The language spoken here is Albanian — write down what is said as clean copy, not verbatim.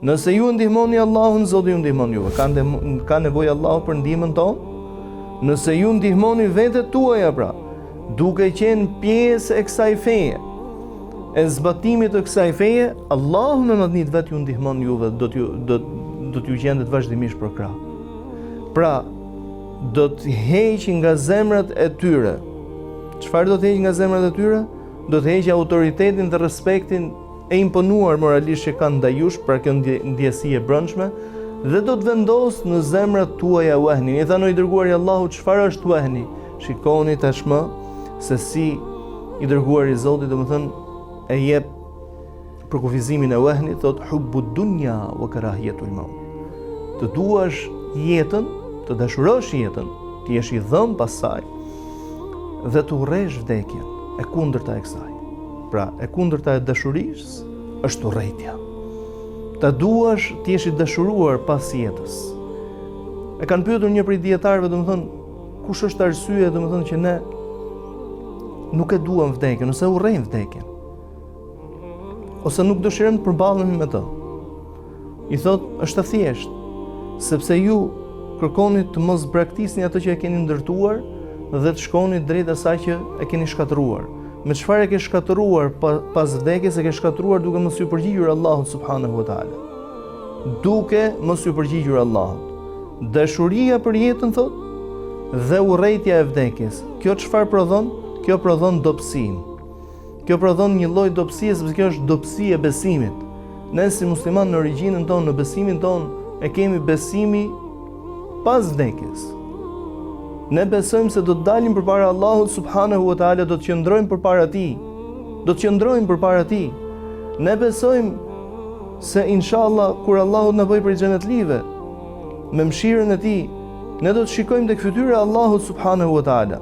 Nëse ju ndihmoni Allahun, Zoti ju ndihmon juve. Ka nevojë Allahu për ndihmën tonë. Nëse ju ndihmoni vetet tuaja pra, duke qenë pjesë e kësaj feje, e zbatimit të kësaj feje, Allahu në natën vet ju ndihmon juve, do t'ju gjendet vazhdimisht për krah. Pra, do të heqë nga zemrat e tyre. Çfarë do të heqë nga zemrat e tyre? Do të heqë autoritetin dhe respektin e imponuar moralisht që kanë ndaj jush për kjo ndjesi e brendshme, dhe do të vendos në zemrat tuaja wahnin. I thanoi i dërguari Allahu, çfarë është wahni? Shikoni tashmë se si i dërguari i Zotit, domethënë e jep për kufizimin e wahnit, thot hubbu dunya wa karahiyatul maut. Të duash jetën, të dashurosh jetën, të jesh i dhëm pas saj dhe të urresh vdekjen, e kundërta e kësaj. Pra, e kundërta e dashurisë është urrejtja. Ta duash të jesh i dashuruar pas jetës. E kanë pyetur një prej dietarëve, domethënë, kush është arsyeja, domethënë, që ne nuk e duam vdekjen, ose urrejmë vdekjen, ose nuk dëshirojmë të përballemi me të. I thot, është e thjeshtë, sepse ju kërkoni të mos braktisni atë që e keni ndërtuar dhe të shkoni drejt asaj që e keni shkatëruar. Me çfarë e ke shkatëruar pas vdekjes, e ke shkatëruar duke mos u përgjigjur Allahut subhanahu wa taala. Duke mos u përgjigjur Allahut. Dashuria për jetën, thot, dhe urrejtja e vdekjes. Kjo çfarë prodhon? Kjo prodhon dobësinë. Kjo prodhon një lloj dobësie, sepse kjo është dobësi e besimit. Ne si musliman në origjinën tonë, në besimin tonë, e kemi besimi pas vdekjes. Ne besojmë se do të dalim përpara Allahut subhanahu wa taala, do të qëndrojmë përpara tij. Do të qëndrojmë përpara tij. Ne besojmë se inshallah kur Allahu na bëj për xhenetlive, me mëshirën e tij, ne do të shikojmë tek fytyra e Allahut subhanahu wa taala.